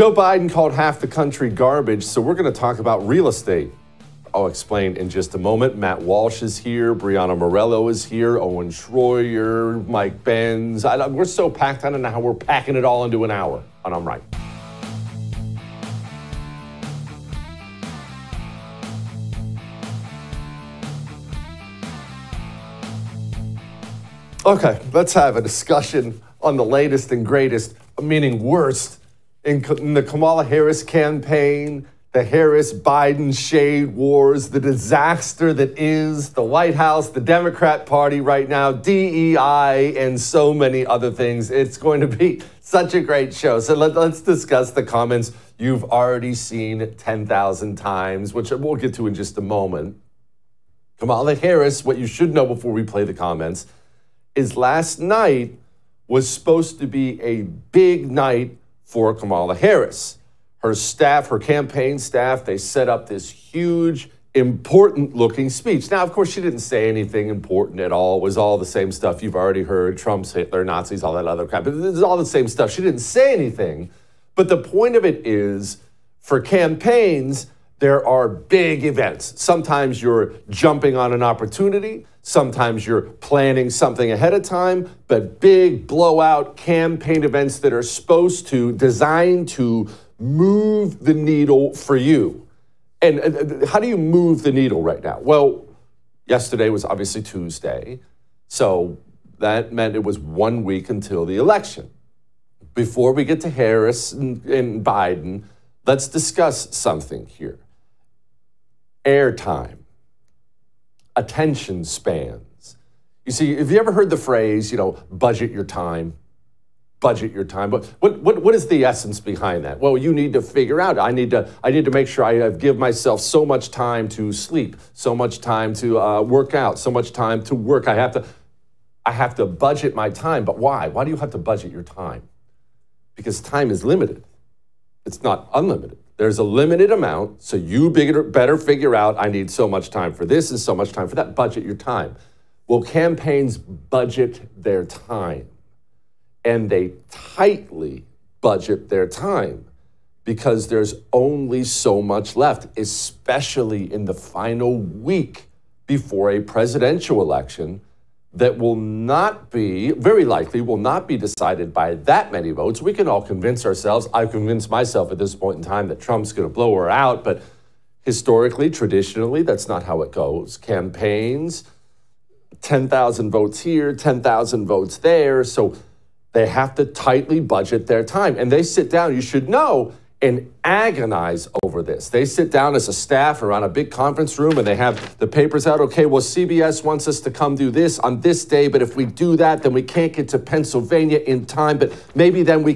Joe Biden called half the country garbage, so we're going to talk about real estate. I'll explain in just a moment. Matt Walsh is here. Breanna Morello is here. Owen Shroyer, Mike Benz. We're so packed. I don't know how we're packing it all into an hour. And I'm right. Okay, let's have a discussion on the latest and greatest, meaning worst, in the Kamala Harris campaign, the Harris-Biden shade wars, the disaster that is the White House, the Democrat Party right now, DEI, and so many other things. It's going to be such a great show. So let's discuss the comments you've already seen 10,000 times, which we'll get to in just a moment. Kamala Harris, what you should know before we play the comments, is last night was supposed to be a big night for Kamala Harris. Her staff, her campaign staff, they set up this huge, important-looking speech. Now, of course, she didn't say anything important at all. It was all the same stuff you've already heard, Trump's, Hitler, Nazis, all that other crap. But it's all the same stuff. She didn't say anything. But the point of it is, for campaigns, there are big events. Sometimes you're jumping on an opportunity. Sometimes you're planning something ahead of time, but big blowout campaign events that are designed to move the needle for you. And how do you move the needle right now? Well, yesterday was obviously Tuesday, so that meant it was 1 week until the election. Before we get to Harris and Biden, let's discuss something here. Airtime. Attention spans. You see, have you ever heard the phrase, budget your time? Budget your time. But what is the essence behind that? Well, you need to figure out, I need to make sure I give myself so much time to sleep, so much time to work out, so much time to work. I have to budget my time. But why? Why do you have to budget your time? Because time is limited. It's not unlimited. There's a limited amount, so you better figure out, I need so much time for this and so much time for that. Budget your time. Well, campaigns budget their time, and they tightly budget their time because there's only so much left, especially in the final week before a presidential election that will not be, very likely will not be decided by that many votes. We can all convince ourselves, I've convinced myself at this point in time that Trump's going to blow her out, but historically, traditionally, that's not how it goes. Campaigns, 10,000 votes here, 10,000 votes there, so they have to tightly budget their time. And they sit down, you should know, and agonize over this. They sit down as a staff around a big conference room and they have the papers out. Okay, well, CBS wants us to come do this on this day, but if we do that, then we can't get to Pennsylvania in time, but maybe then we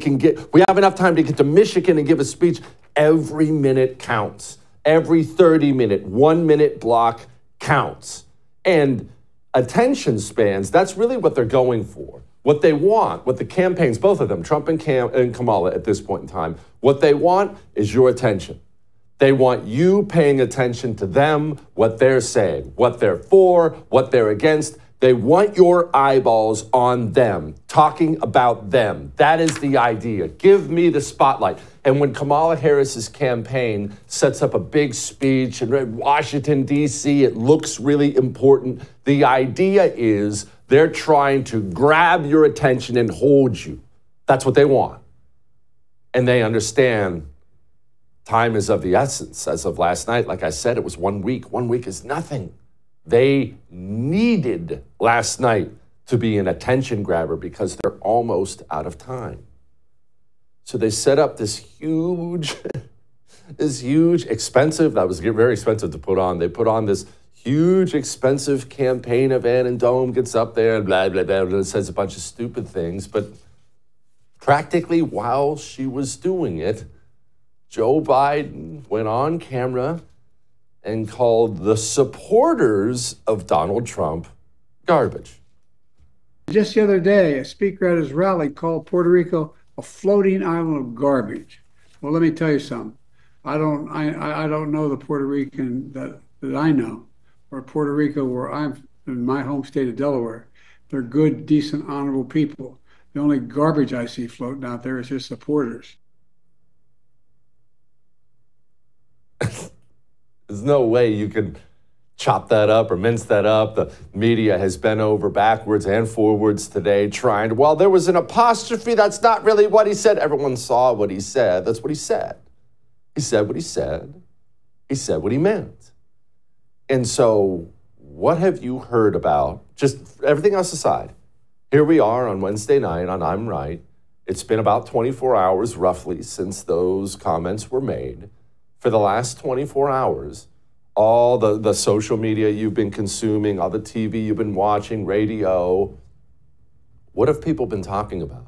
have enough time to get to Michigan and give a speech. Every minute counts. Every 30-minute, 1-minute block counts. And attention spans, that's really what they're going for. What they want, what the campaigns, both of them, Trump and Kamala at this point in time, what they want is your attention. They want you paying attention to them, what they're saying, what they're for, what they're against. They want your eyeballs on them, talking about them. That is the idea. Give me the spotlight. And when Kamala Harris's campaign sets up a big speech in Washington, D.C., it looks really important. The idea is they're trying to grab your attention and hold you. That's what they want. And they understand time is of the essence. As of last night, like I said, it was 1 week. 1 week is nothing. They needed last night to be an attention grabber because they're almost out of time. So they set up this huge, expensive, that was very expensive to put on. They put on this huge, expensive campaign event, and Dome gets up there and blah, blah, blah, blah, says a bunch of stupid things. But practically while she was doing it, Joe Biden went on camera and called the supporters of Donald Trump garbage. Just the other day, a speaker at his rally called Puerto Rico a floating island of garbage. Well, let me tell you something. I don't know the Puerto Rican that I know, or Puerto Rico where I'm in my home state of Delaware. They're good, decent, honorable people. The only garbage I see floating out there is his supporters. There's no way you can chop that up or mince that up. The media has bent over backwards and forwards today trying to, well, there was an apostrophe. That's not really what he said. Everyone saw what he said. That's what he said. He said what he said. He said what he meant. And so what have you heard about, just everything else aside, here we are on Wednesday night on I'm Right. It's been about 24 hours roughly since those comments were made. For the last 24 hours, all the social media you've been consuming, all the TV you've been watching, radio, what have people been talking about?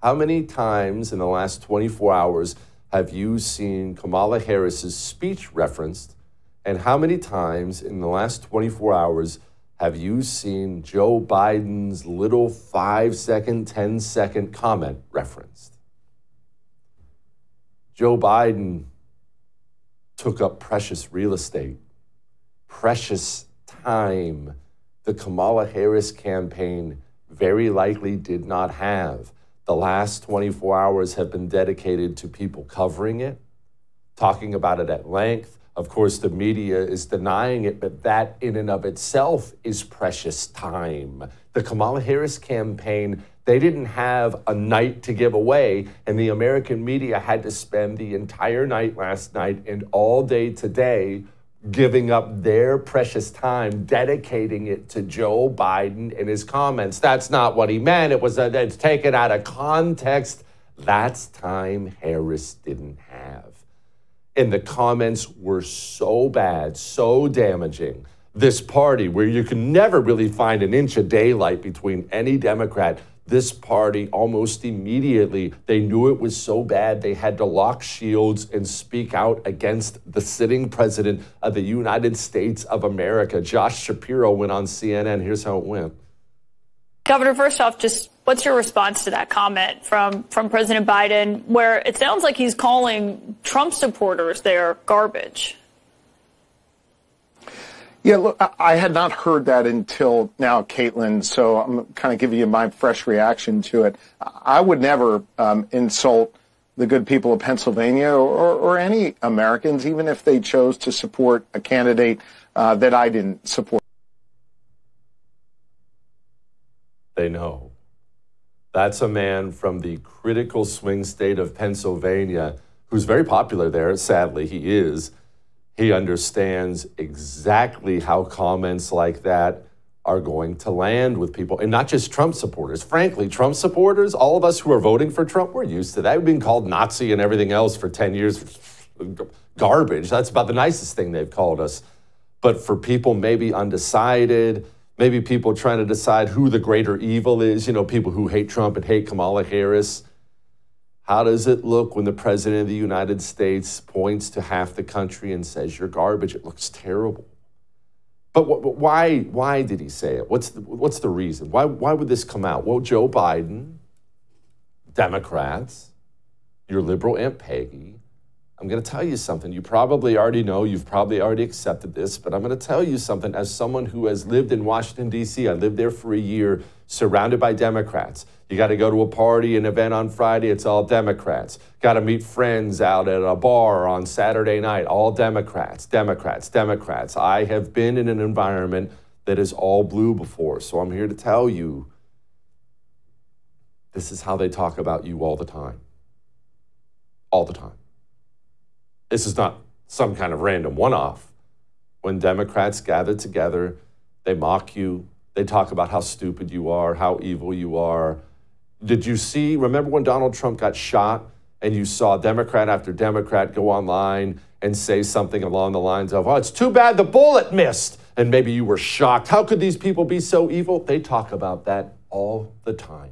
How many times in the last 24 hours have you seen Kamala Harris's speech referenced? And how many times in the last 24 hours have you seen Joe Biden's little 5-second, 10-second comment referenced? Joe Biden took up precious real estate, precious time the Kamala Harris campaign very likely did not have. The last 24 hours have been dedicated to people covering it, talking about it at length. Of course, the media is denying it, but that in and of itself is precious time. The Kamala Harris campaign, they didn't have a night to give away, and the American media had to spend the entire night last night and all day today giving up their precious time, dedicating it to Joe Biden and his comments. That's not what he meant. It's taken out of context. That's time Harris didn't have. And the comments were so bad, so damaging. This party, where you can never really find an inch of daylight between any Democrat, this party almost immediately, they knew it was so bad, they had to lock shields and speak out against the sitting president of the United States of America. Josh Shapiro went on CNN. Here's how it went. Governor, first off, just what's your response to that comment from President Biden, where it sounds like he's calling Trump supporters there garbage? Yeah, look, I had not heard that until now, Caitlin, so I'm kind of giving you my fresh reaction to it. I would never insult the good people of Pennsylvania or any Americans, even if they chose to support a candidate that I didn't support. They know. That's a man from the critical swing state of Pennsylvania who's very popular there. Sadly, he is. He understands exactly how comments like that are going to land with people, and not just Trump supporters. Frankly, Trump supporters, all of us who are voting for Trump, we're used to that. We've been called Nazi and everything else for 10 years. Garbage. That's about the nicest thing they've called us. But for people maybe undecided, maybe people trying to decide who the greater evil is, you know, people who hate Trump and hate Kamala Harris. How does it look when the president of the United States points to half the country and says, you're garbage? It looks terrible. But why did he say it? What's the reason? Why would this come out? Well, Joe Biden, Democrats, your liberal Aunt Peggy, I'm going to tell you something. You probably already know. You've probably already accepted this. But I'm going to tell you something. As someone who has lived in Washington, D.C., I lived there for a year, surrounded by Democrats. You got to go to a party, an event on Friday, it's all Democrats. Got to meet friends out at a bar on Saturday night, all Democrats, Democrats, Democrats. I have been in an environment that is all blue before. So I'm here to tell you, this is how they talk about you all the time. All the time. This is not some kind of random one-off. When Democrats gather together, they mock you. They talk about how stupid you are, how evil you are. Did you see, remember when Donald Trump got shot and you saw Democrat after Democrat go online and say something along the lines of, oh, it's too bad the bullet missed. And maybe you were shocked. How could these people be so evil? They talk about that all the time.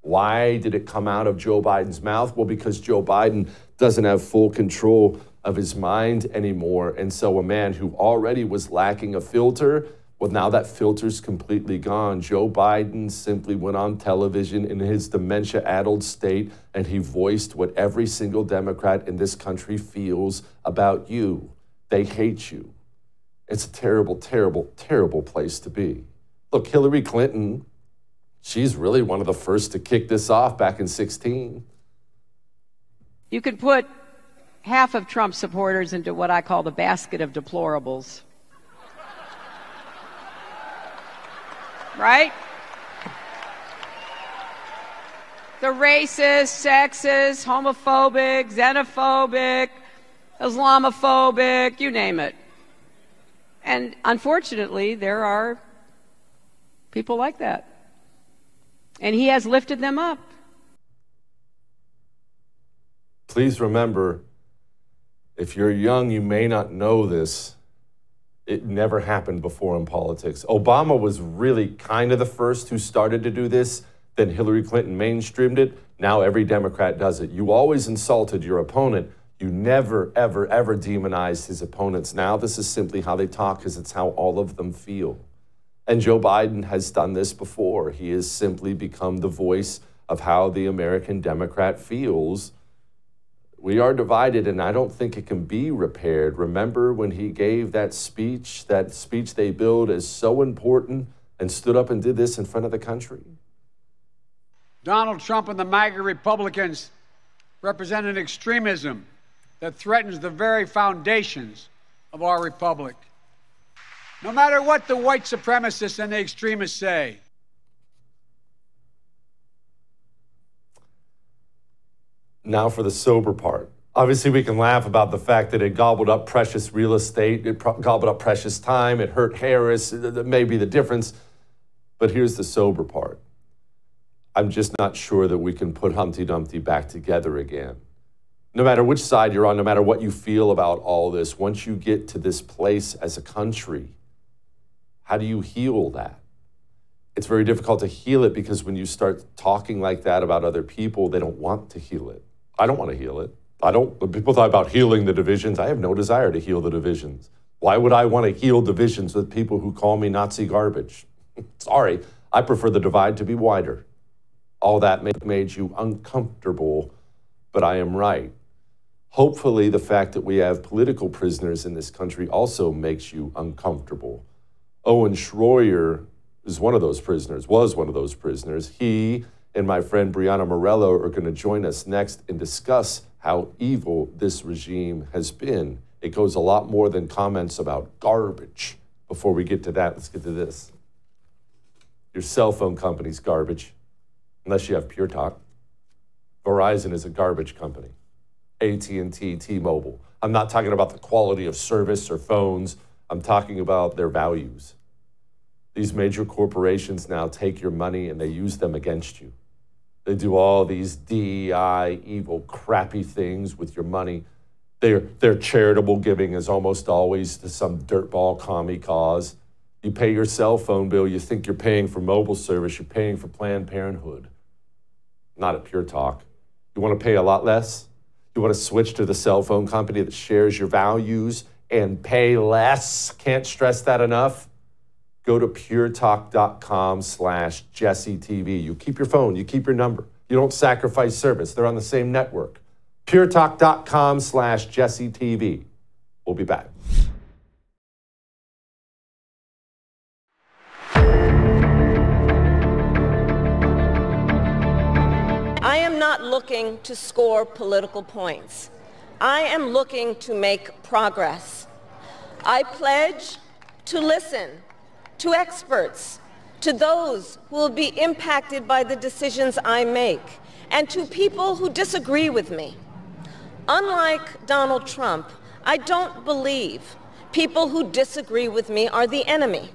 Why did it come out of Joe Biden's mouth? Well, because Joe Biden doesn't have full control of his mind anymore. And so a man who already was lacking a filter, well, now that filter's completely gone. Joe Biden simply went on television in his dementia-addled state, and he voiced what every single Democrat in this country feels about you. They hate you. It's a terrible, terrible, terrible place to be. Look, Hillary Clinton, she's really one of the first to kick this off back in 2016. You could put half of Trump supporters into what I call the basket of deplorables. Right? The racist, sexist, homophobic, xenophobic, Islamophobic, you name it. And unfortunately, there are people like that. And he has lifted them up. Please remember, if you're young, you may not know this. It never happened before in politics. Obama was really kind of the first who started to do this. Then Hillary Clinton mainstreamed it. Now every Democrat does it. You always insulted your opponent. You never, ever, ever demonized his opponents. Now this is simply how they talk because it's how all of them feel. And Joe Biden has done this before. He has simply become the voice of how the American Democrat feels. We are divided, and I don't think it can be repaired. Remember when he gave that speech they billed as so important, and stood up and did this in front of the country? Donald Trump and the MAGA Republicans represent an extremism that threatens the very foundations of our republic. No matter what the white supremacists and the extremists say. Now for the sober part. Obviously, we can laugh about the fact that it gobbled up precious real estate, it gobbled up precious time, it hurt Harris, that may be the difference. But here's the sober part. I'm just not sure that we can put Humpty Dumpty back together again. No matter which side you're on, no matter what you feel about all this, once you get to this place as a country, how do you heal that? It's very difficult to heal it because when you start talking like that about other people, they don't want to heal it. I don't want to heal it. When people talk about healing the divisions, I have no desire to heal the divisions. Why would I want to heal divisions with people who call me Nazi garbage? Sorry, I prefer the divide to be wider. All that made you uncomfortable, but I am right. Hopefully, the fact that we have political prisoners in this country also makes you uncomfortable. Owen Shroyer is one of those prisoners, was one of those prisoners. He and my friend Breanna Morello are going to join us next and discuss how evil this regime has been. It goes a lot more than comments about garbage. Before we get to that, let's get to this. Your cell phone company's garbage, unless you have Pure Talk. Verizon is a garbage company. AT&T, T-Mobile. I'm not talking about the quality of service or phones. I'm talking about their values. These major corporations now take your money and they use them against you. They do all these DEI, evil, crappy things with your money. Their charitable giving is almost always to some dirtball commie cause. You pay your cell phone bill, you think you're paying for mobile service, you're paying for Planned Parenthood. Not at Pure Talk. You want to pay a lot less? You want to switch to the cell phone company that shares your values and pay less? Can't stress that enough. Go to puretalk.com/JesseTV. You keep your phone, you keep your number. You don't sacrifice service. They're on the same network. puretalk.com/JesseTV. We'll be back. I am not looking to score political points. I am looking to make progress. I pledge to listen to experts, to those who will be impacted by the decisions I make, and to people who disagree with me. Unlike Donald Trump, I don't believe people who disagree with me are the enemy.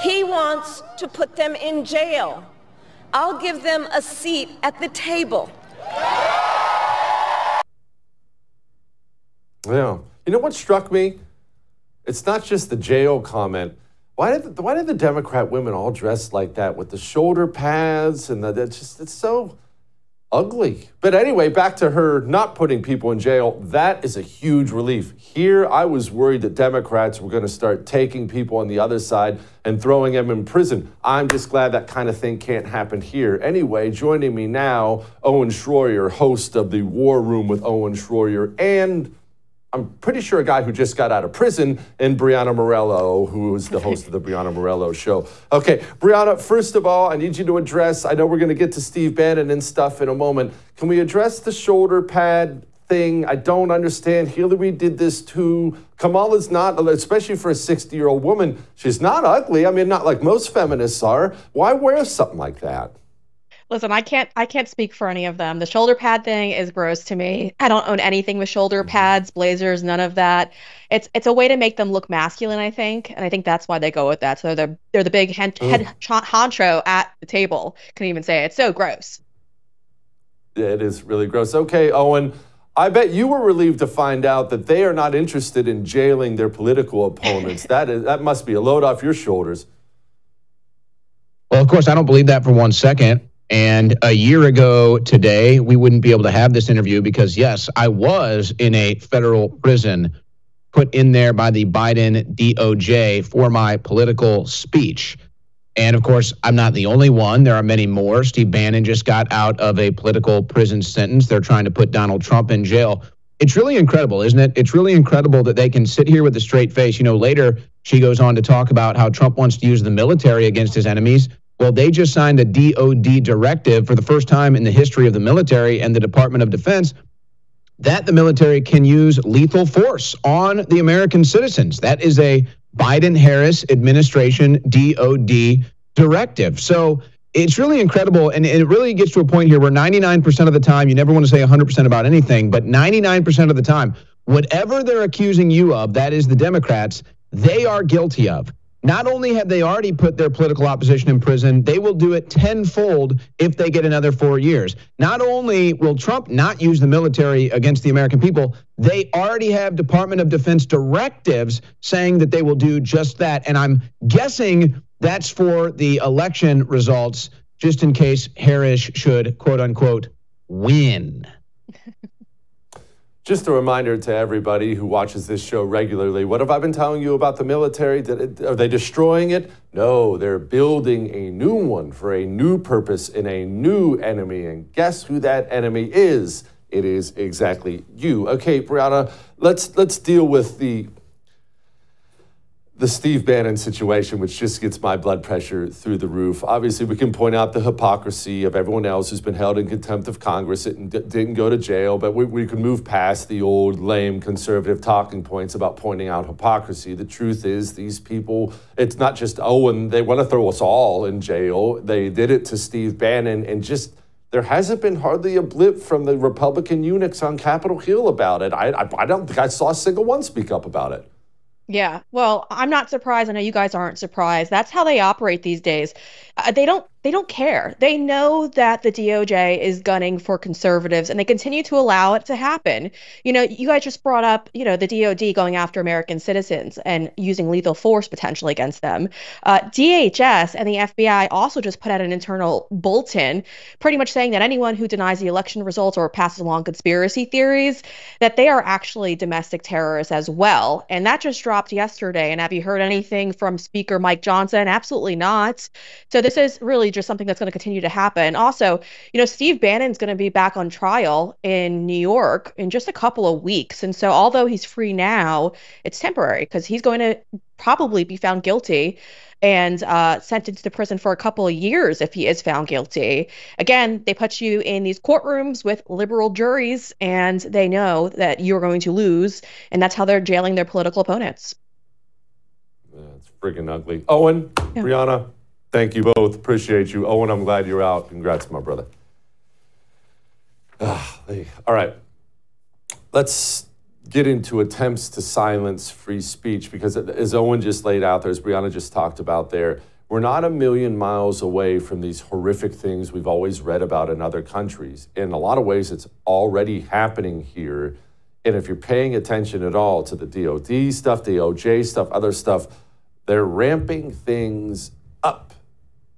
He wants to put them in jail. I'll give them a seat at the table. Yeah. You know what struck me? It's not just the jail comment. Why did the Democrat women all dress like that with the shoulder pads and it's so ugly. But anyway, back to her not putting people in jail. That is a huge relief. Here, I was worried that Democrats were going to start taking people on the other side and throwing them in prison. I'm just glad that kind of thing can't happen here. Anyway, joining me now, Owen Shroyer, host of the War Room with Owen Shroyer, and I'm pretty sure a guy who just got out of prison, and Breanna Morello, who is the host of the Breanna Morello Show. Okay, Breanna, first of all, I need you to address, I know we're going to get to Steve Bannon and stuff in a moment. Can we address the shoulder pad thing. I don't understand. Hillary did this too. Kamala's not, especially for a 60-year-old woman, she's not ugly. I mean, not like most feminists are. Why wear something like that? Listen, I can't speak for any of them. The shoulder pad thing is gross to me. I don't own anything with shoulder pads, blazers, none of that. It's a way to make them look masculine, I think, and I think that's why they go with that. So they're the big head honcho at the table. Couldn't even say it. It's so gross. Yeah, it is really gross. Okay, Owen, I bet you were relieved to find out that they are not interested in jailing their political opponents. That must be a load off your shoulders. Well, of course, I don't believe that for 1 second. And a year ago today, we wouldn't be able to have this interview because, yes, I was in a federal prison put in there by the Biden DOJ for my political speech. And, of course, I'm not the only one. There are many more. Steve Bannon just got out of a political prison sentence. They're trying to put Donald Trump in jail. It's really incredible, isn't it? It's really incredible that they can sit here with a straight face. You know, later she goes on to talk about how Trump wants to use the military against his enemies. Well, they just signed a DOD directive for the first time in the history of the military and the Department of Defense that the military can use lethal force on the American citizens. That is a Biden-Harris administration DOD directive. So it's really incredible, and it really gets to a point here where 99% of the time, you never want to say 100% about anything, but 99% of the time, whatever they're accusing you of, that is the Democrats, they are guilty of. Not only have they already put their political opposition in prison, they will do it tenfold if they get another 4 years. Not only will Trump not use the military against the American people, they already have Department of Defense directives saying that they will do just that. And I'm guessing that's for the election results, just in case Harris should, quote unquote, win. Just a reminder to everybody who watches this show regularly, what have I been telling you about the military? Are they destroying it? No, they're building a new one for a new purpose in a new enemy. And guess who that enemy is? It is exactly you. Okay, Breanna, let's deal with the Steve Bannon situation, which just gets my blood pressure through the roof. Obviously, we can point out the hypocrisy of everyone else who's been held in contempt of Congress and didn't go to jail, but we can move past the old lame conservative talking points about pointing out hypocrisy. The truth is these people, it's not just Owen, they want to throw us all in jail. They did it to Steve Bannon, and just there hasn't been hardly a blip from the Republican eunuchs on Capitol Hill about it. I don't think I saw a single one speak up about it. Yeah, well, I'm not surprised. I know you guys aren't surprised. That's how they operate these days. They don't care. They know that the DOJ is gunning for conservatives, and they continue to allow it to happen. You know, you guys just brought up, you know, the DOD going after American citizens and using lethal force potentially against them. DHS and the FBI also just put out an internal bulletin pretty much saying that anyone who denies the election results or passes along conspiracy theories, that they are actually domestic terrorists as well. And that just dropped yesterday. And have you heard anything from Speaker Mike Johnson? Absolutely not. So this is really just something that's going to continue to happen. Also, you know, Steve Bannon's going to be back on trial in New York in just a couple of weeks. And so although he's free now, it's temporary because he's going to probably be found guilty and sentenced to prison for a couple of years if he is found guilty. Again, they put you in these courtrooms with liberal juries, and they know that you're going to lose, and that's how they're jailing their political opponents. It's friggin' ugly. Owen, yeah. Breanna, thank you both. Appreciate you. Owen, I'm glad you're out. Congrats, my brother. All right. Let's get into attempts to silence free speech, because as Owen just laid out there, as Breanna just talked about there, we're not a million miles away from these horrific things we've always read about in other countries. In a lot of ways, it's already happening here. And if you're paying attention at all to the DOD stuff, DOJ stuff, other stuff, they're ramping things up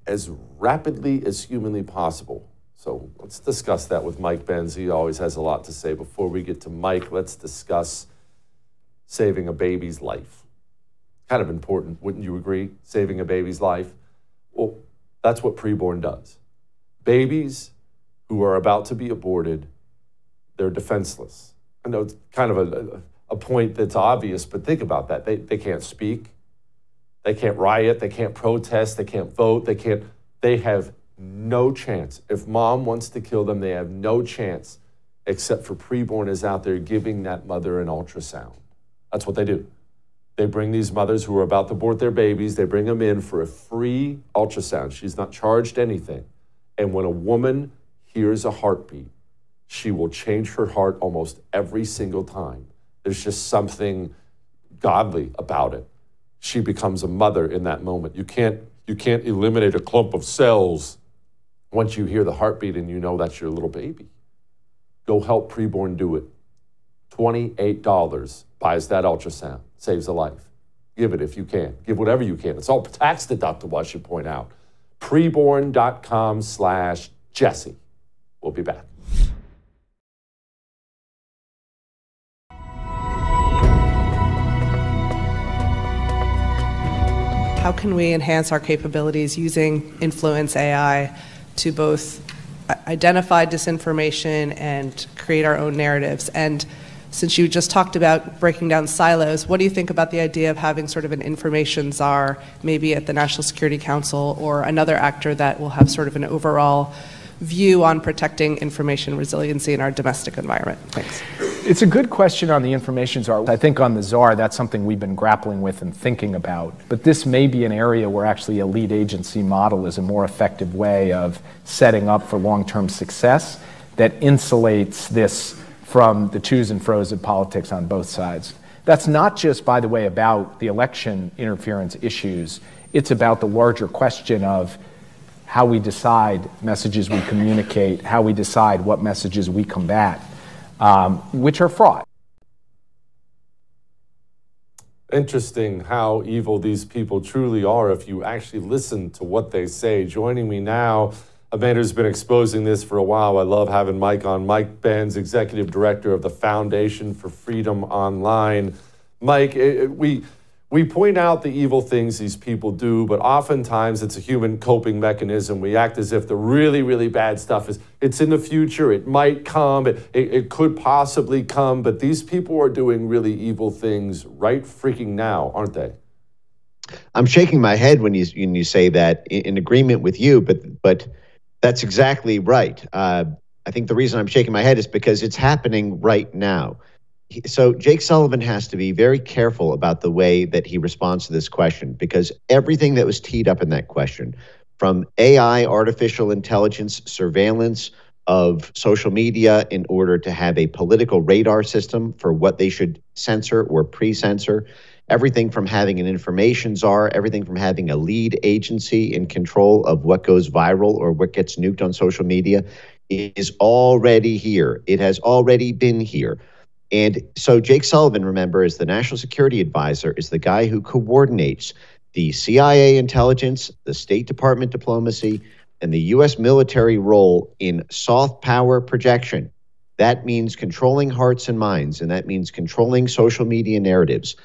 as rapidly as humanly possible. So let's discuss that with Mike Benz. He always has a lot to say. Before we get to Mike, let's discuss saving a baby's life. Kind of important, wouldn't you agree? Saving a baby's life. Well, that's what preborn does. Babies who are about to be aborted, they're defenseless. I know it's kind of a point that's obvious, but think about that. They can't speak. They can't riot. They can't protest. They can't vote. They have no chance. If mom wants to kill them, they have no chance except for preborn is out there giving that mother an ultrasound. That's what they do. They bring these mothers who are about to abort their babies, they bring them in for a free ultrasound. She's not charged anything. And when a woman hears a heartbeat, she will change her heart almost every single time. There's just something godly about it. She becomes a mother in that moment. You can't eliminate a clump of cells once you hear the heartbeat and you know that's your little baby. Go help preborn do it. $28 buys that ultrasound, saves a life. Give it if you can. Give whatever you can. It's all tax deductible, I should point out. Preborn.com/Jesse. We'll be back. How can we enhance our capabilities using influence AI to both identify disinformation and create our own narratives? And since you just talked about breaking down silos, what do you think about the idea of having sort of an information czar, maybe at the National Security Council or another actor that will have sort of an overall view on protecting information resiliency in our domestic environment? Thanks. It's a good question on the information czar. I think on the czar, that's something we've been grappling with and thinking about. But this may be an area where actually a lead agency model is a more effective way of setting up for long-term success that insulates this from the twos and fro's of politics on both sides. That's not just, by the way, about the election interference issues. It's about the larger question of how we decide messages we communicate, how we decide what messages we combat, which are fraught. Interesting how evil these people truly are if you actually listen to what they say. Joining me now, a man who's been exposing this for a while. I love having Mike on. Mike Benz, Executive Director of the Foundation for Freedom Online. Mike, we point out the evil things these people do, but oftentimes it's a human coping mechanism. We act as if the really, really bad stuff it's in the future. It might come. It could possibly come, but these people are doing really evil things right freaking now, aren't they? I'm shaking my head when you say that, in agreement with you, but that's exactly right. I think the reason I'm shaking my head is because it's happening right now. So Jake Sullivan has to be very careful about the way that he responds to this question, because everything that was teed up in that question, from AI, artificial intelligence, surveillance of social media in order to have a political radar system for what they should censor or pre-censor, everything from having an information czar, everything from having a lead agency in control of what goes viral or what gets nuked on social media, is already here. It has already been here. And so Jake Sullivan, remember, is the National Security Advisor, is the guy who coordinates the CIA intelligence, the State Department diplomacy, and the U.S. military role in soft power projection. That means controlling hearts and minds, and that means controlling social media narratives.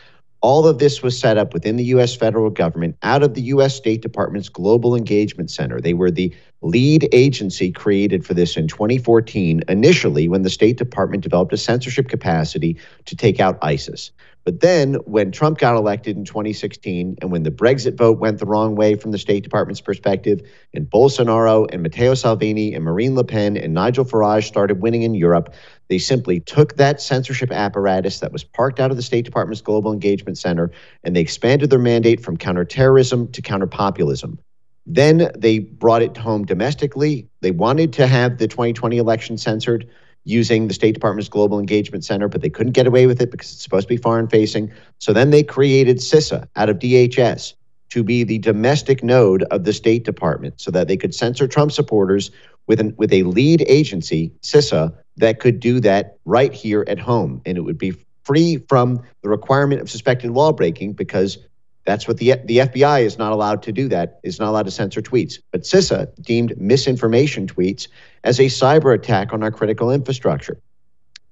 All of this was set up within the U.S. federal government out of the U.S. State Department's Global Engagement Center. They were the lead agency created for this in 2014, initially when the State Department developed a censorship capacity to take out ISIS. But then when Trump got elected in 2016 and when the Brexit vote went the wrong way from the State Department's perspective, and Bolsonaro and Matteo Salvini and Marine Le Pen and Nigel Farage started winning in Europe, they simply took that censorship apparatus that was parked out of the State Department's Global Engagement Center and they expanded their mandate from counterterrorism to counterpopulism. Then they brought it home domestically. They wanted to have the 2020 election censored using the State Department's Global Engagement Center, but they couldn't get away with it because it's supposed to be foreign-facing. So then they created CISA out of DHS to be the domestic node of the State Department so that they could censor Trump supporters with a lead agency, CISA, that could do that right here at home. And it would be free from the requirement of suspected law breaking, because that's what the FBI is not allowed to do, that is not allowed to censor tweets. But CISA deemed misinformation tweets as a cyber attack on our critical infrastructure.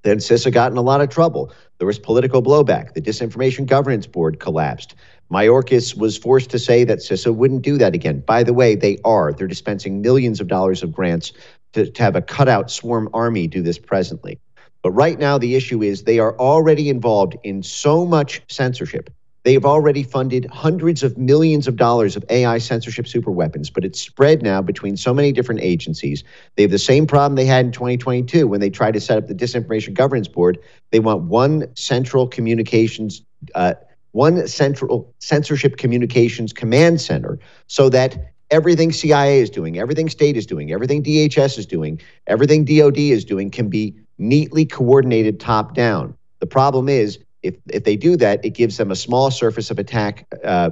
Then CISA got in a lot of trouble. There was political blowback. The Disinformation Governance Board collapsed. Mayorkas was forced to say that CISA wouldn't do that again. By the way, they are. They're dispensing millions of dollars of grants to have a cutout swarm army do this presently. But right now, the issue is they are already involved in so much censorship They've already funded hundreds of millions of dollars of AI censorship superweapons, but it's spread now between so many different agencies. They have the same problem they had in 2022 when they tried to set up the Disinformation Governance Board. They want one central censorship communications command center so that everything CIA is doing, everything state is doing, everything DHS is doing, everything DOD is doing can be neatly coordinated top down. The problem is, if they do that, it gives them a small surface of attack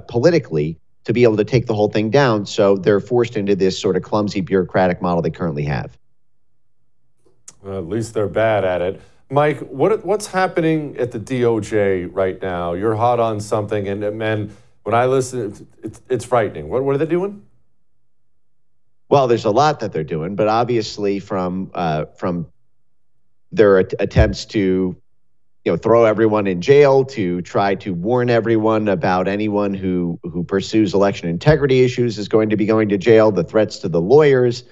politically to be able to take the whole thing down. So they're forced into this sort of clumsy bureaucratic model they currently have. Well, at least they're bad at it. Mike, what's happening at the DOJ right now? You're hot on something, and man, when I listen, it's frightening. What are they doing? Well, there's a lot that they're doing, but obviously from their attempts to throw everyone in jail, to try to warn everyone about anyone who pursues election integrity issues is going to be going to jail, the threats to the lawyers,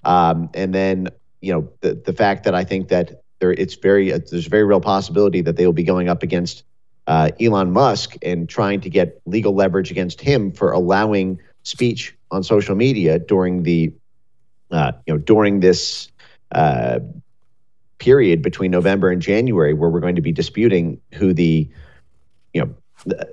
and then the fact that I think that there's a very real possibility that they will be going up against Elon Musk and trying to get legal leverage against him for allowing speech on social media during this period between November and January, where we're going to be disputing who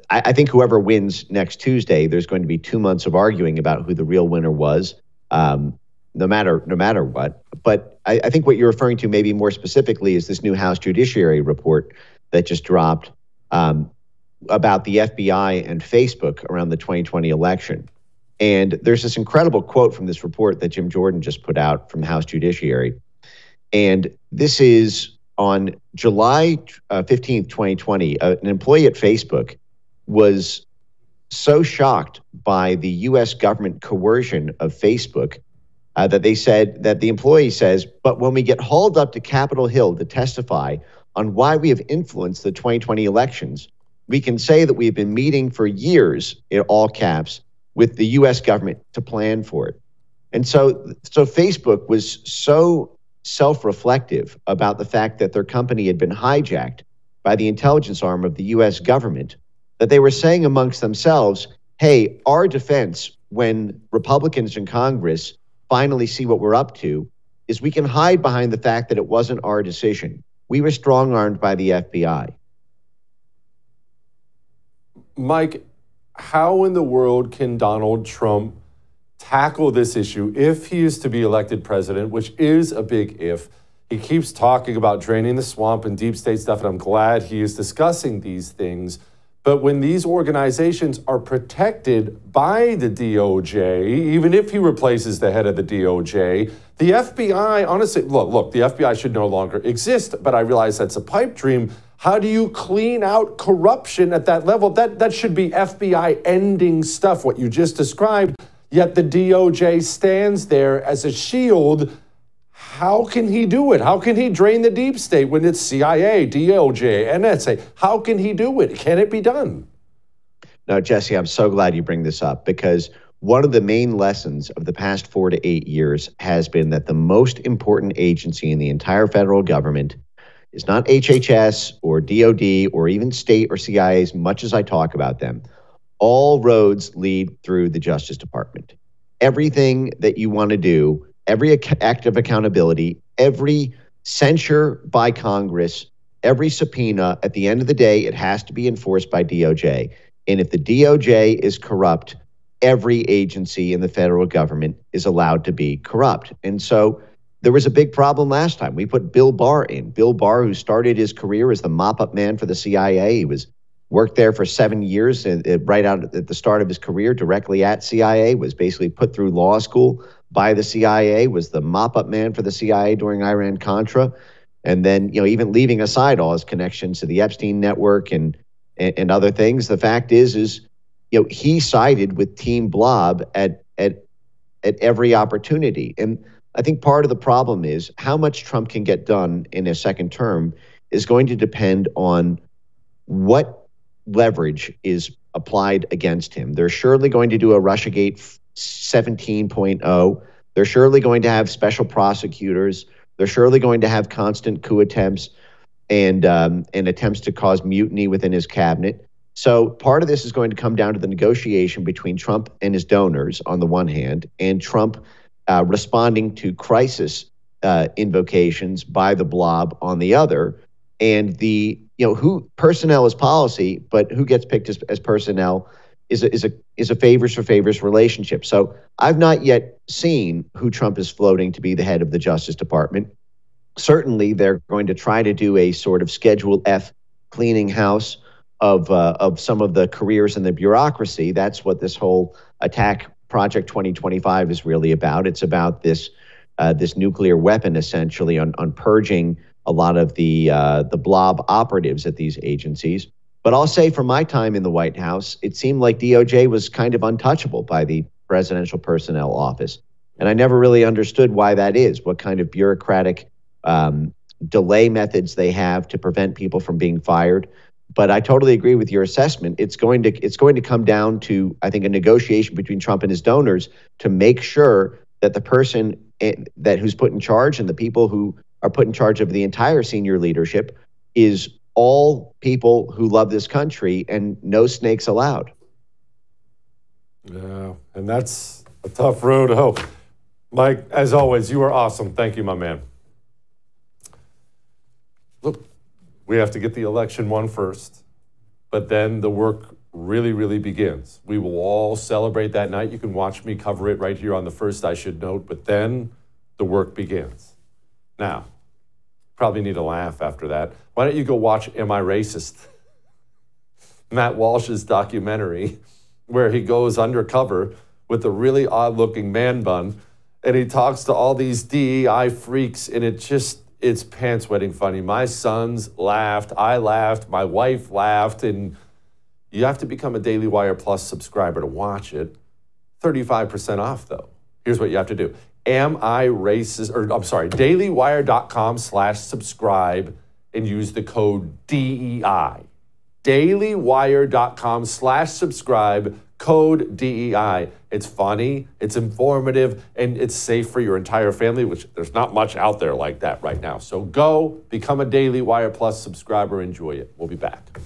I think whoever wins next Tuesday, there's going to be 2 months of arguing about who the real winner was, no matter what. But I think what you're referring to maybe more specifically is this new House Judiciary report that just dropped about the FBI and Facebook around the 2020 election. And there's this incredible quote from this report that Jim Jordan just put out from the House Judiciary. And this is on July 15th, 2020. An employee at Facebook was so shocked by the U.S. government coercion of Facebook that they said that the employee says, but when we get hauled up to Capitol Hill to testify on why we have influenced the 2020 elections, we can say that we have been meeting for years, in all caps, with the U.S. government to plan for it. And so Facebook was so self-reflective about the fact that their company had been hijacked by the intelligence arm of the U.S. government that they were saying amongst themselves, hey, our defense when Republicans in Congress finally see what we're up to is we can hide behind the fact that it wasn't our decision. We were strong-armed by the FBI. Mike, how in the world can Donald Trump tackle this issue if he is to be elected president, which is a big if? He keeps talking about draining the swamp and deep state stuff, and I'm glad he is discussing these things. But when these organizations are protected by the DOJ, even if he replaces the head of the DOJ, the FBI, honestly, look, the FBI should no longer exist, but I realize that's a pipe dream. How do you clean out corruption at that level? That should be FBI ending stuff, what you just described. Yet the DOJ stands there as a shield. How can he do it? How can he drain the deep state when it's CIA, DOJ, NSA? How can he do it? Can it be done? No, Jesse, I'm so glad you bring this up, because one of the main lessons of the past 4 to 8 years has been that the most important agency in the entire federal government is not HHS or DOD or even state or CIA, as much as I talk about them. All roads lead through the Justice Department. Everything that you want to do, every act of accountability, every censure by Congress, every subpoena, at the end of the day, it has to be enforced by DOJ. And if the DOJ is corrupt, every agency in the federal government is allowed to be corrupt. And so there was a big problem last time. We put Bill Barr in. Bill Barr, who started his career as the mop-up man for the CIA. He worked there for 7 years, and right out at the start of his career, directly at CIA, was basically put through law school by the CIA, was the mop-up man for the CIA during Iran-Contra. And then, even leaving aside all his connections to the Epstein network and other things, the fact is he sided with Team Blob at every opportunity. And I think part of the problem is how much Trump can get done in a second term is going to depend on what leverage is applied against him. They're surely going to do a Russiagate 17.0. They're surely going to have special prosecutors. They're surely going to have constant coup attempts and attempts to cause mutiny within his cabinet. So part of this is going to come down to the negotiation between Trump and his donors on the one hand, and Trump responding to crisis invocations by the blob on the other. And who personnel is policy, but who gets picked as personnel is a favors for favors relationship. So I've not yet seen who Trump is floating to be the head of the Justice Department. Certainly, they're going to try to do a sort of Schedule F cleaning house of some of the careers in the bureaucracy. That's what this whole attack Project 2025 is really about. It's about this nuclear weapon, essentially, on purging a lot of the blob operatives at these agencies. But I'll say from my time in the White House, it seemed like DOJ was kind of untouchable by the Presidential Personnel Office. And I never really understood why that is, what kind of bureaucratic delay methods they have to prevent people from being fired. But I totally agree with your assessment. It's going to come down to, I think, a negotiation between Trump and his donors to make sure that the person who's put in charge and the people who are put in charge of the entire senior leadership is all people who love this country and no snakes allowed. Yeah, and that's a tough road to hoe. Mike, as always, you are awesome. Thank you, my man. Look, we have to get the election won first, but then the work really, really begins. We will all celebrate that night. You can watch me cover it right here on the first, I should note, but then the work begins. Now, probably need a laugh after that. Why don't you go watch Am I Racist? Matt Walsh's documentary, where he goes undercover with a really odd-looking man bun, and he talks to all these DEI freaks, and it's pants-wetting funny. My sons laughed, I laughed, my wife laughed, and you have to become a Daily Wire Plus subscriber to watch it. 35% off, though. Here's what you have to do. dailywire.com/subscribe and use the code DEI. dailywire.com/subscribe, code DEI. It's funny, it's informative, and it's safe for your entire family, which there's not much out there like that right now. So go, become a Daily Wire Plus subscriber, enjoy it. We'll be back.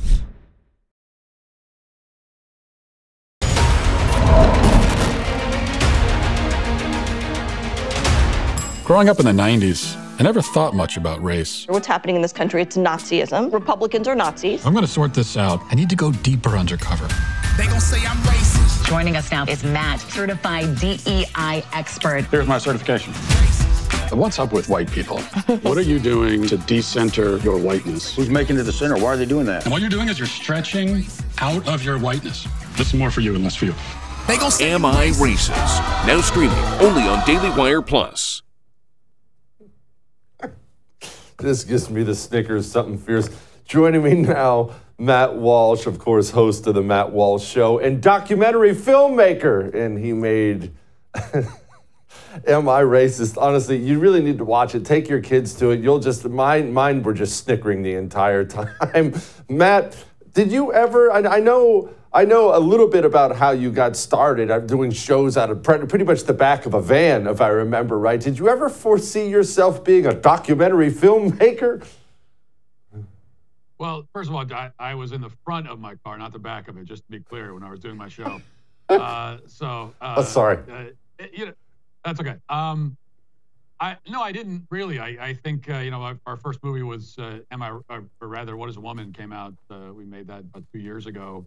Growing up in the 90s, I never thought much about race. What's happening in this country, it's Nazism. Republicans are Nazis. I'm going to sort this out. I need to go deeper undercover. They gonna say I'm racist. Joining us now is Matt, certified DEI expert. Here's my certification. What's up with white people? What are you doing to decenter your whiteness? Who's making it the center? Why are they doing that? And what you're doing is you're stretching out of your whiteness. This is more for you and less for you. They gonna say Am I Racist? Now streaming only on Daily Wire Plus. This gives me the Snickers, something fierce. Joining me now, Matt Walsh, of course, host of the Matt Walsh Show and documentary filmmaker. And he made Am I Racist? Honestly, you really need to watch it. Take your kids to it. You'll just, mine were just snickering the entire time. Matt, did you ever, I know a little bit about how you got started doing shows out of pretty much the back of a van, if I remember right. Did you ever foresee yourself being a documentary filmmaker? Well, first of all, I was in the front of my car, not the back of it, just to be clear, when I was doing my show. Sorry. That's okay. No, I didn't really. I think, our first movie was, What is a Woman came out. We made that about 2 years ago.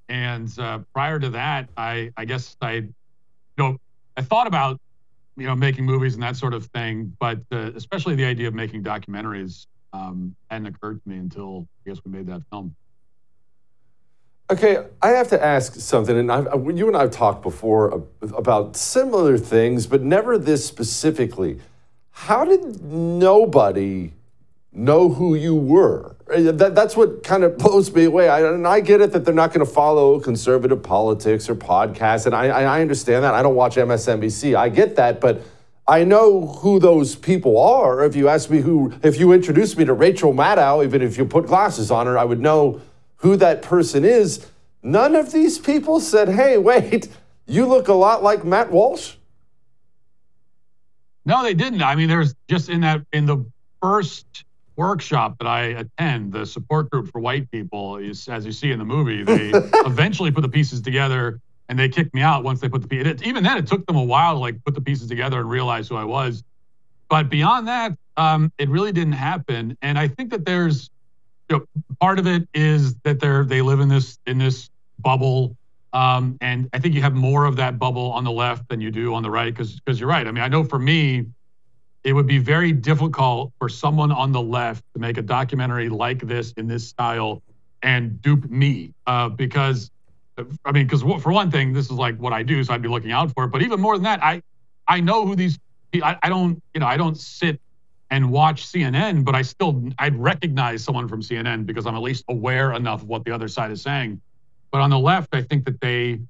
And prior to that, I guess I thought about, making movies and that sort of thing, but especially the idea of making documentaries hadn't occurred to me until I guess we made that film. Okay, I have to ask something, and you and I have talked before about similar things, but never this specifically. How did nobody know who you were? That's what kind of blows me away. I get it that they're not going to follow conservative politics or podcasts, and I understand that. I don't watch MSNBC. I get that, but I know who those people are. If you ask me if you introduced me to Rachel Maddow, even if you put glasses on her, I would know who that person is. None of these people said, hey, wait, you look a lot like Matt Walsh? No, they didn't. I mean, there's just in the first workshop that I attend, the support group for white people, is, as you see in the movie, they eventually put the pieces together, and they kicked me out once they put the pieces. Even then, it took them a while to like put the pieces together and realize who I was. But beyond that, it really didn't happen. And I think that there's, part of it is that they live in this bubble. And I think you have more of that bubble on the left than you do on the right, because you're right. I mean, I know for me, it would be very difficult for someone on the left to make a documentary like this in this style and dupe me, because for one thing, this is like what I do, so I'd be looking out for it. But even more than that, I know who these. I don't sit and watch CNN, but I'd recognize someone from CNN because I'm at least aware enough of what the other side is saying. But on the left, I think that they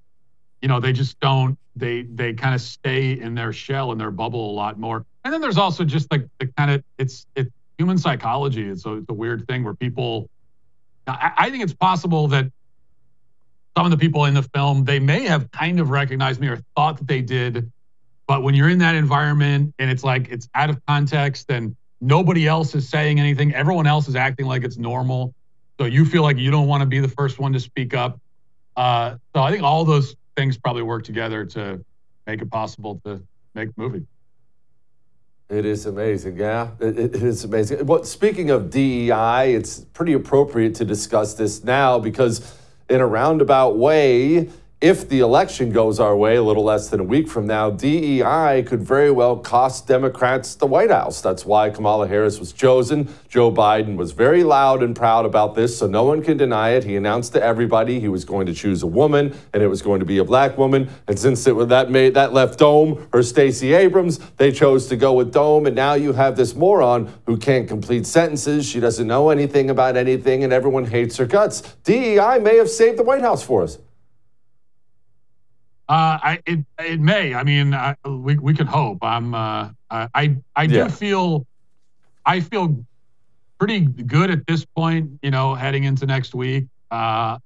just don't. They kind of stay in their shell, in their bubble a lot more. And then there's also just like the kind of it's human psychology. It's a weird thing where people. I think it's possible that some of the people in the film, they may have kind of recognized me or thought that they did. But when you're in that environment and it's like it's out of context and nobody else is saying anything, everyone else is acting like it's normal. So you feel like you don't want to be the first one to speak up. So I think all those things probably work together to make it possible to make the movie. It is amazing, yeah. It is amazing. Well, speaking of DEI, it's pretty appropriate to discuss this now because in a roundabout way, if the election goes our way a little less than a week from now, DEI could very well cost Democrats the White House. That's why Kamala Harris was chosen. Joe Biden was very loud and proud about this, so no one can deny it. He announced to everybody he was going to choose a woman, and it was going to be a black woman. And since that left Dome or Stacey Abrams, they chose to go with Dome. And now you have this moron who can't complete sentences. She doesn't know anything about anything, and everyone hates her guts. DEI may have saved the White House for us. It may. I mean, we can hope. I feel pretty good at this point. Heading into next week. I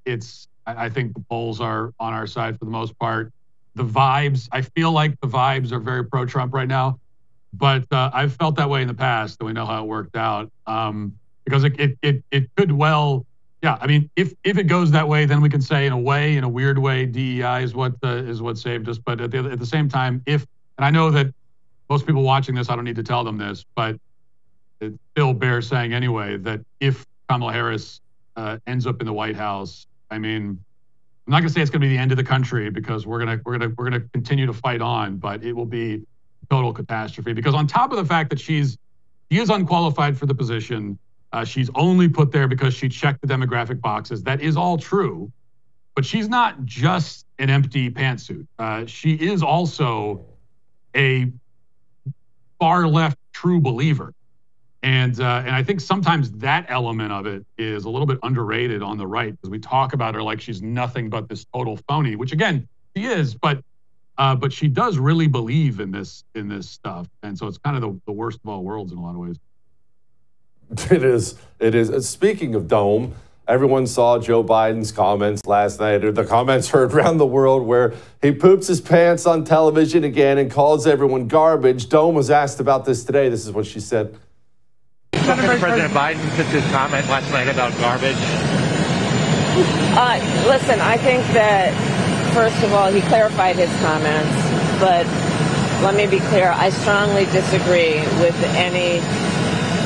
think the polls are on our side for the most part. The vibes. I feel like the vibes are very pro-Trump right now, but I've felt that way in the past, and we know how it worked out. Because it could well. Yeah, I mean, if it goes that way, then we can say in a weird way, DEI is what saved us. But at the same time, and I know that most people watching this, I don't need to tell them this, but it still bears saying anyway that if Kamala Harris ends up in the White House, I mean, I'm not gonna say it's gonna be the end of the country because we're gonna continue to fight on, but it will be total catastrophe because on top of the fact that she is unqualified for the position. She's only put there because she checked the demographic boxes. That is all true, but she's not just an empty pantsuit. She is also a far left true believer. And I think sometimes that element of it is a little bit underrated on the right because we talk about her like she's nothing but this total phony, which again, she is, but she does really believe in this stuff. And so it's kind of the worst of all worlds in a lot of ways. It is. Speaking of Dome, everyone saw Joe Biden's comments last night, or the comments heard around the world where he poops his pants on television again and calls everyone garbage. Dome was asked about this today. This is what she said. President Biden put this comment last night about garbage. Listen, I think that, first of all, he clarified his comments, but let me be clear. I strongly disagree with any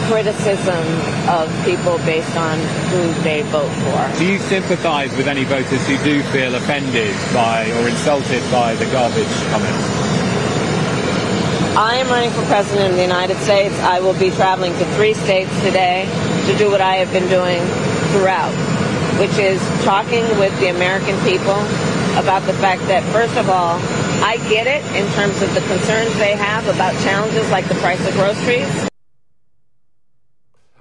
criticism of people based on who they vote for. Do you sympathize with any voters who do feel offended by or insulted by the garbage comments? I am running for president of the United States. I will be traveling to 3 states today to do what I have been doing throughout, which is talking with the American people about the fact that, first of all, I get it in terms of the concerns they have about challenges like the price of groceries.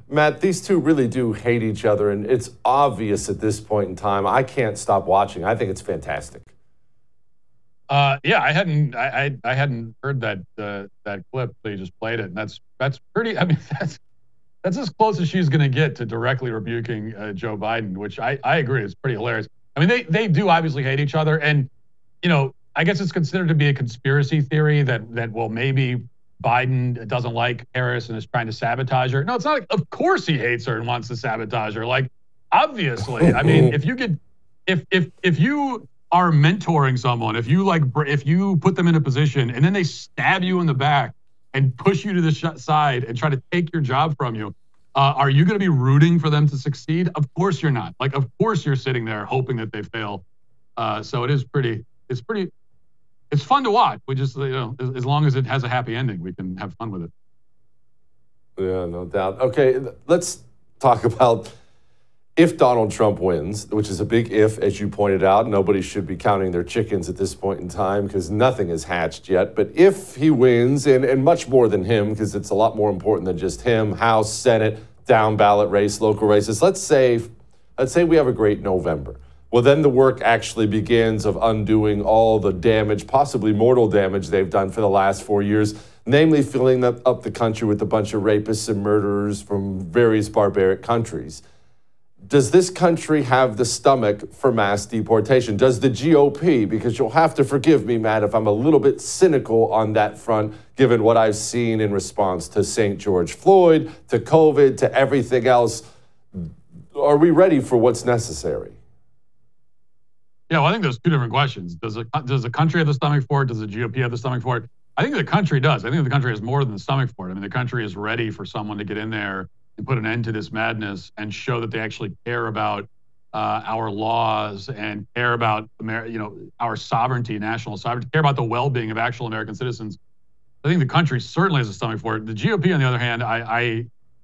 Matt, these two really do hate each other, and it's obvious at this point in time. I can't stop watching. I think it's fantastic. Yeah, I hadn't heard that clip, so you just played it, and that's pretty. I mean, that's as close as she's going to get to directly rebuking Joe Biden, which I agree is pretty hilarious. I mean, they do obviously hate each other, and I guess it's considered to be a conspiracy theory that well maybe Biden doesn't like Harris and is trying to sabotage her. No, it's not. Of course he hates her and wants to sabotage her. Like, obviously. I mean, if you are mentoring someone, if you put them in a position and then they stab you in the back and push you to the side and try to take your job from you, are you going to be rooting for them to succeed? Of course you're not. Like, of course you're sitting there hoping that they fail. So it's fun to watch. We just, as long as it has a happy ending, we can have fun with it. Yeah, no doubt. Okay, let's talk about if Donald Trump wins, which is a big if, as you pointed out. Nobody should be counting their chickens at this point in time because nothing is hatched yet. But if he wins, and much more than him, because it's a lot more important than just him, House, Senate, down ballot race, local races. Let's say we have a great November. Well, then the work actually begins of undoing all the damage, possibly mortal damage they've done for the last 4 years, namely filling up the country with a bunch of rapists and murderers from various barbaric countries. Does this country have the stomach for mass deportation? Does the GOP? Because you'll have to forgive me, Matt, if I'm a little bit cynical on that front, given what I've seen in response to St. George Floyd, to COVID, to everything else. Are we ready for what's necessary? Yeah, well, I think there's two different questions. Does the country have the stomach for it? Does the GOP have the stomach for it? I think the country does. I think the country has more than the stomach for it. I mean, the country is ready for someone to get in there and put an end to this madness and show that they actually care about our laws and care about our sovereignty, national sovereignty, care about the well-being of actual American citizens. I think the country certainly has a stomach for it. The GOP, on the other hand,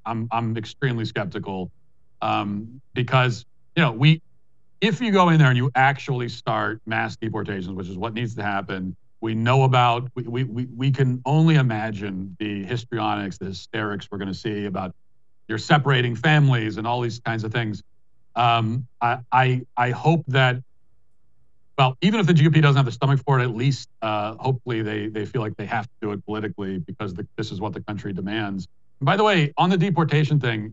I'm extremely skeptical because if you go in there and you actually start mass deportations, which is what needs to happen, we know about. We can only imagine the histrionics, the hysterics we're going to see about you're separating families and all these kinds of things. I hope that, well, even if the GOP doesn't have the stomach for it, at least hopefully they feel like they have to do it politically because this is what the country demands. And by the way, on the deportation thing,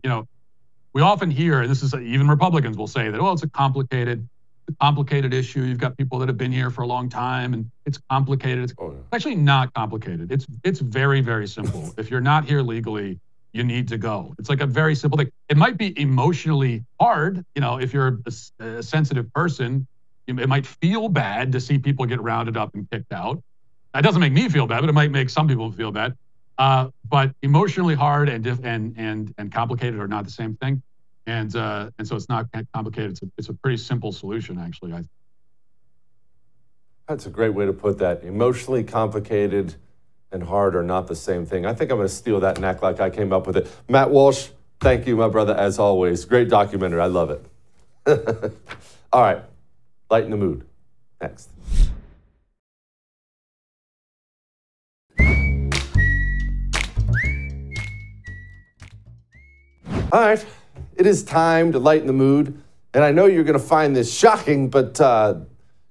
we often hear, and this is even Republicans will say that, it's a complicated issue. You've got people that have been here for a long time, and it's complicated. It's actually not complicated. It's very, very simple. If you're not here legally, you need to go. It's like a very simple thing. It might be emotionally hard. If you're a sensitive person, it might feel bad to see people get rounded up and kicked out. That doesn't make me feel bad, but it might make some people feel bad. But emotionally hard and complicated are not the same thing. And so it's not complicated. It's a pretty simple solution, actually. That's a great way to put that. Emotionally complicated and hard are not the same thing. I think I'm going to steal that and act like I came up with it. Matt Walsh, thank you, my brother, as always. Great documentary. I love it. All right. Lighten the mood. Next. All right. It is time to lighten the mood. And I know you're going to find this shocking, but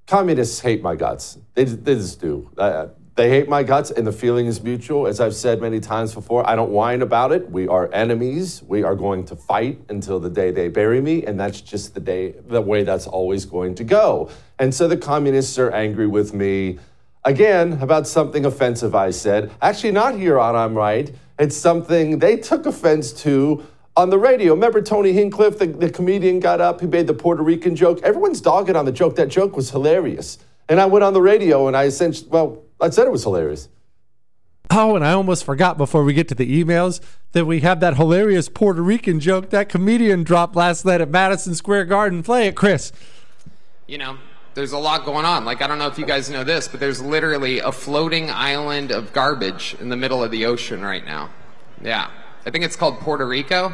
communists hate my guts. They just do. They hate my guts, and the feeling is mutual. As I've said many times before, I don't whine about it. We are enemies. We are going to fight until the day they bury me, and that's just the way that's always going to go. And so the communists are angry with me, again, about something offensive I said. Actually, not here on I'm Right. It's something they took offense to on the radio. Remember Tony Hinchcliffe, the comedian, got up, he made the Puerto Rican joke. Everyone's dogging on the joke. That joke was hilarious. And I went on the radio and I said it was hilarious. Oh, and I almost forgot before we get to the emails that we have that hilarious Puerto Rican joke that comedian dropped last night at Madison Square Garden. Play it, Chris. There's a lot going on. I don't know if you guys know this, but there's literally a floating island of garbage in the middle of the ocean right now. Yeah. I think it's called Puerto Rico.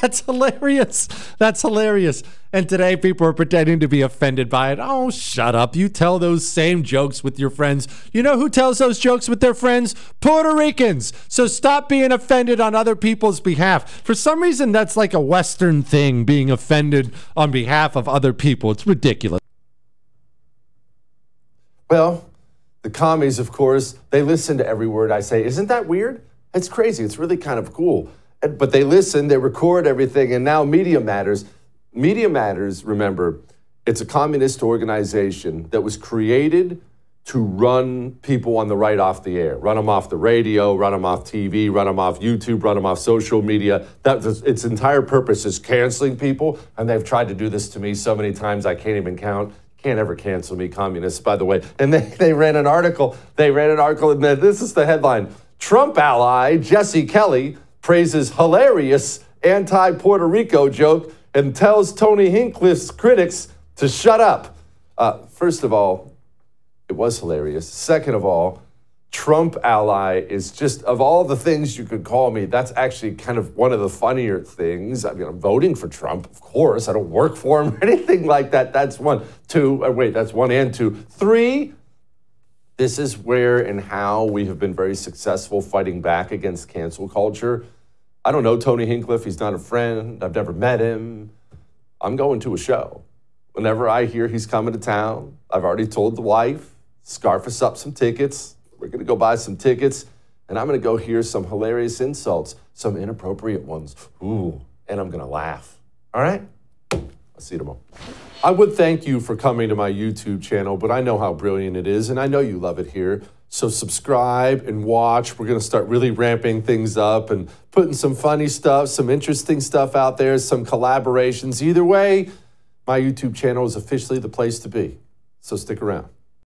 That's hilarious. That's hilarious. And today people are pretending to be offended by it. Oh, shut up. You tell those same jokes with your friends. You know who tells those jokes with their friends? Puerto Ricans. So stop being offended on other people's behalf. For some reason, that's like a Western thing, being offended on behalf of other people. It's ridiculous. Well, the commies, of course, they listen to every word I say. Isn't that weird? It's crazy. It's really kind of cool. But they listen, they record everything, and now Media Matters. Media Matters, remember, it's a communist organization that was created to run people on the right off the air, run them off the radio, run them off TV, run them off YouTube, run them off social media. Its entire purpose is canceling people, and they've tried to do this to me so many times I can't even count. Can't ever cancel me, communists, by the way. And they ran an article. And this is the headline. Trump ally Jesse Kelly praises hilarious anti-Puerto Rico joke and tells Tony Hinchcliffe's critics to shut up. First of all, it was hilarious. Second of all, Trump ally is just, of all the things you could call me, that's actually kind of one of the funnier things. I mean, I'm voting for Trump, of course. I don't work for him or anything like that. That's one. That's one and two. Three, this is where and how we have been very successful fighting back against cancel culture. I don't know Tony Hinchcliffe. He's not a friend. I've never met him. I'm going to a show. Whenever I hear he's coming to town, I've already told the wife, scarf us up some tickets. We're going to go buy some tickets, and I'm going to go hear some hilarious insults, some inappropriate ones. Ooh, and I'm going to laugh. All right? I'll see you tomorrow. I would thank you for coming to my YouTube channel, but I know how brilliant it is, and I know you love it here. So subscribe and watch. We're going to start really ramping things up and putting some funny stuff, some interesting stuff out there, some collaborations. Either way, my YouTube channel is officially the place to be. So stick around.